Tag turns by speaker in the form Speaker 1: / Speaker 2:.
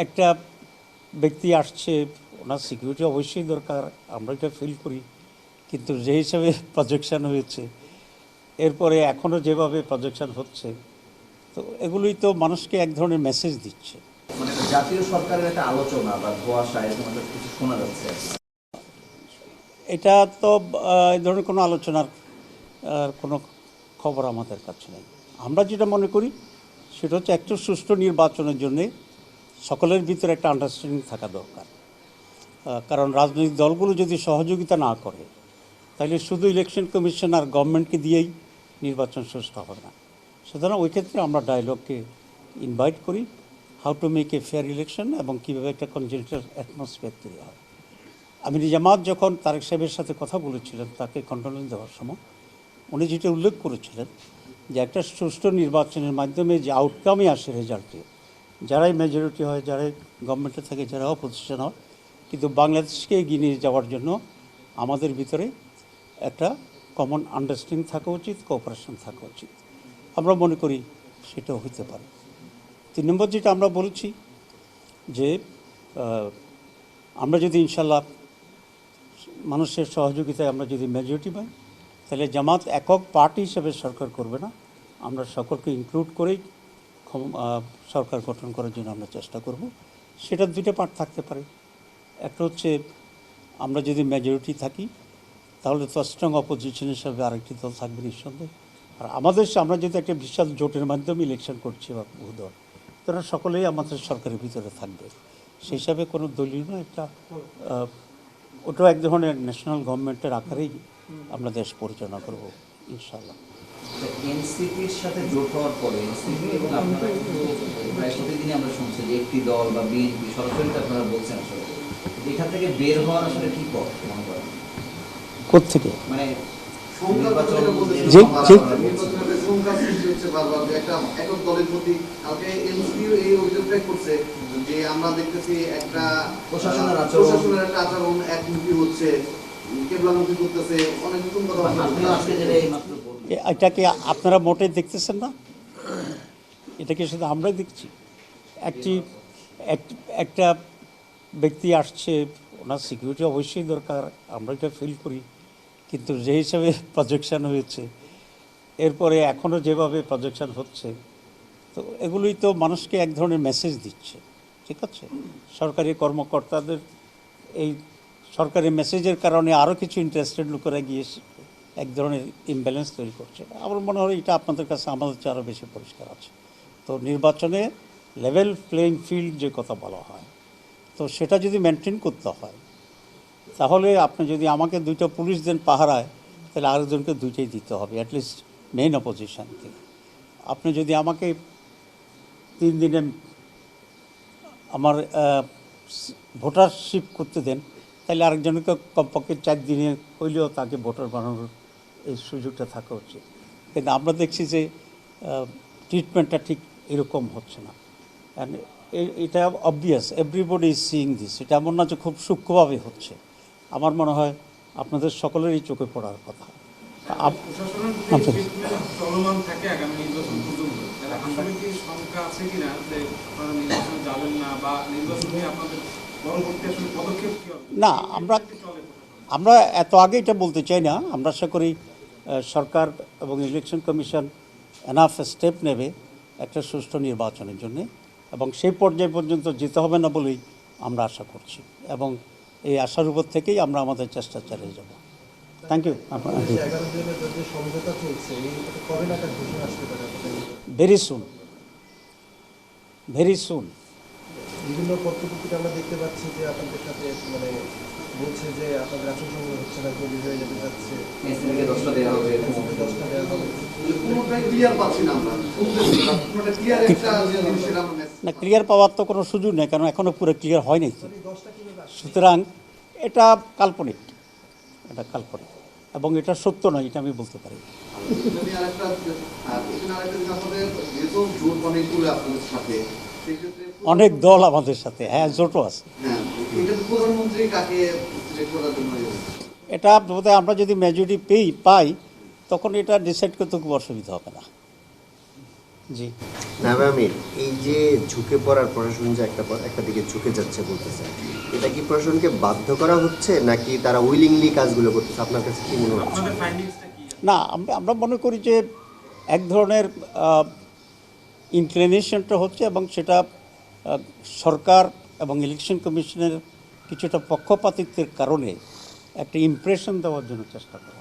Speaker 1: একটা ব্যক্তি আসছে, ওনার সিকিউরিটি অবশ্যই দরকার, আমরা এটা ফিল করি, কিন্তু যে হিসাবে প্রজেকশন হয়েছে, এরপরে এখনও যেভাবে প্রজেকশন হচ্ছে, তো এগুলোই তো মানুষকে এক ধরনের মেসেজ দিচ্ছে।
Speaker 2: মানে জাতীয় সরকারের একটা আলোচনা বা ধোঁয়াশা এরকম একটা কিছু শোনা যাচ্ছে।
Speaker 1: এটা তো এই ধরনের কোনো আলোচনার কোনো খবর আমাদের কাছে নেই। আমরা যেটা মনে করি সেটা হচ্ছে একটা সুষ্ঠু নির্বাচনের জন্যে সকলের ভিতরে একটা আন্ডারস্ট্যান্ডিং থাকা দরকার। কারণ রাজনৈতিক দলগুলো যদি সহযোগিতা না করে, তাহলে শুধু ইলেকশন কমিশন আর গভর্নমেন্টকে দিয়েই নির্বাচন সুষ্ঠু হবে না। সুতরাং ওই ক্ষেত্রে আমরা ডায়ালগকে ইনভাইট করি, how to make a fair election এবং কীভাবে একটা কনজেনশাল অ্যাটমসফিয়ার তৈরি হয়। আমির জামাত যখন তারেক সাহেবের সাথে কথা বলেছিলেন, তাকে কন্ডোলেন্স দেওয়ার সময় উনি যেটা উল্লেখ করেছিলেন যে একটা সুষ্ঠু নির্বাচনের মাধ্যমে যে আউটকামই আসে রেজাল্টে, যারাই মেজরিটি হয়, যারাই গভর্নমেন্টে থাকে, যারা অপোজিশন হয়, কিন্তু বাংলাদেশকে এগিয়ে নিয়ে যাওয়ার জন্য আমাদের ভিতরে একটা কমন আন্ডারস্ট্যান্ডিং থাকা উচিত, কোঅপারেশন থাকা উচিত। আমরা মনে করি সেটাও হতে পারে। 3 নম্বর যেটা আমরা বলছি যে আমরা যদি ইনশাল্লাহ মানুষের সহযোগিতায় আমরা যদি মেজরিটি পাই, তাহলে জামাত একক পার্টি হিসেবে সরকার করবে না, আমরা সকলকে ইনক্লুড করেই সরকার গঠন করার জন্য আমরা চেষ্টা করব। সেটা 2টা পার্ট থাকতে পারে। একটা হচ্ছে আমরা যদি মেজরিটি থাকি, তাহলে তো স্ট্রং অপোজিশন হিসাবে আরেকটি দল থাকবে নিঃসন্দেহে। আর আমরা যদি একটা বিশাল জোটের মাধ্যমে ইলেকশন করছি বা বহু দল, তারা সকলেই আমাদের সরকারের ভিতরে থাকবে। সেই হিসাবে কোনো দলীয় না, একটা ওটাও এক ধরনের ন্যাশনাল গভর্নমেন্টের আকারেই আমরা দেশ পরিচালনা করব ইনশাআল্লাহ।
Speaker 2: এনসিপির সাথে জোট হওয়ার পরে এনসিপি এবং আপনারা কিন্তু প্রায় প্রতিদিনই আমরা শুনছি যে একটি দল বা বিএনপি সরাসরি আপনারা বলছেন, আসলে এখান থেকে বের হওয়ার আসলে কি পথ মনে করেন?
Speaker 1: কোত্থেকে?
Speaker 2: মানে
Speaker 3: আমরা দেখতেছি একটা প্রশাসনের একটা আচরণ একমুখী হচ্ছে, কেবলামুখী করতেছে, অনেক নতুন কথা।
Speaker 1: এটাকে আপনারা মোটেই দেখতেছেন না, এটাকে শুধু আমরাই দেখছি। একটা ব্যক্তি আসছে, ওনার সিকিউরিটি অবশ্যই দরকার, আমরা এটা ফিল করি, কিন্তু যে হিসাবে প্রজেকশন হয়েছে, এরপরে এখনও যেভাবে প্রজেকশন হচ্ছে, তো এগুলোই তো মানুষকে এক ধরনের মেসেজ দিচ্ছে। ঠিক আছে, সরকারি কর্মকর্তাদের এই সরকারি মেসেজের কারণে আরও কিছু ইন্টারেস্টেড লোকেরা গিয়ে এক ধরনের ইমব্যালেন্স তৈরি করছে। আমার মনে হয় এটা আপনাদের কাছে আমাদের চেয়ে আরও বেশি পরিষ্কার আছে। তো নির্বাচনে লেভেল প্লেইং ফিল্ড যে কথা বলা হয়, তো সেটা যদি মেনটেন করতে হয়, তাহলে আপনি যদি আমাকে 2টা পুলিশ দেন পাহারায়, তাহলে আরেকজনকে 2টাই দিতে হবে, অ্যাটলিস্ট মেইন অপোজিশন থেকে। আপনি যদি আমাকে 3 দিনে আমার ভোটারশিপ করতে দেন, তাহলে আরেকজনকে কমপক্ষে 4 দিনে হইলেও তাকে ভোটার বানানোর এই সুযোগটা থাকা উচিত। কিন্তু আমরা দেখছি যে ট্রিটমেন্টটা ঠিক এরকম হচ্ছে না। অ্যান্ড এটা obvious, everybody is seeing this. এটা এমন না যে খুব সূক্ষ্মভাবে হচ্ছে। আমার মনে হয় আপনাদের সকলেরই চোখে পড়ার কথা। না, আমরা এত আগে এটা বলতে চাই না। আমরা আশা করি সরকার এবং ইলেকশন কমিশন এনাফ স্টেপ নেবে একটা সুষ্ঠু নির্বাচনের জন্যে, এবং সেই পর্যায় পর্যন্ত যেতে হবে না বলেই আমরা আশা করছি, এবং এই আশার উপর থেকেই আমরা আমাদের চেষ্টা চালিয়ে যাব। Thank you. Very soon, very soon.
Speaker 4: বিভিন্ন পত্রপত্রিকা আমরা দেখতে পাচ্ছি যে আপনাদের সাথে মানে বলছে যে আপনাদের আসন সংগ্রহ হচ্ছে না, গলি হয়ে যেতে যাচ্ছে,
Speaker 2: 10টা দেওয়া হবে।
Speaker 1: না, ক্লিয়ার পাওয়ার তো কোনো সুযোগ নেই, কারণ এখনও পুরো ক্লিয়ার হয় নাই। সুতরাং এটা কাল্পনিক, এবং এটা সত্য নয়, এটা আমি বলতে পারি। অনেক দল আমাদের সাথে, হ্যাঁ, জোটও আছে। এটা বোধহয় আমরা যদি মেজরিটি পাই, তখন এটা ডিসাইড করতে খুব অসুবিধা হবে না। জি।
Speaker 5: নাভামির এই যে ঝুঁকে পড়ার প্রশাসন যে একটা দিকে ঝুঁকে যাচ্ছে বলতেছে, এটা কি প্রশাসনকে বাধ্য করা হচ্ছে নাকি তারা উইলিংলি কাজগুলো করতেছে? আপনার কাছে কি মনে হচ্ছে?
Speaker 1: না, আমরা মনে করি যে এক ধরনের ইনক্লিনেশনটা হচ্ছে এবং সেটা সরকার এবং ইলেকশন কমিশনের কিছুটা পক্ষপাতিত্বের কারণে একটা ইমপ্রেশন দেওয়ার জন্য চেষ্টা করা।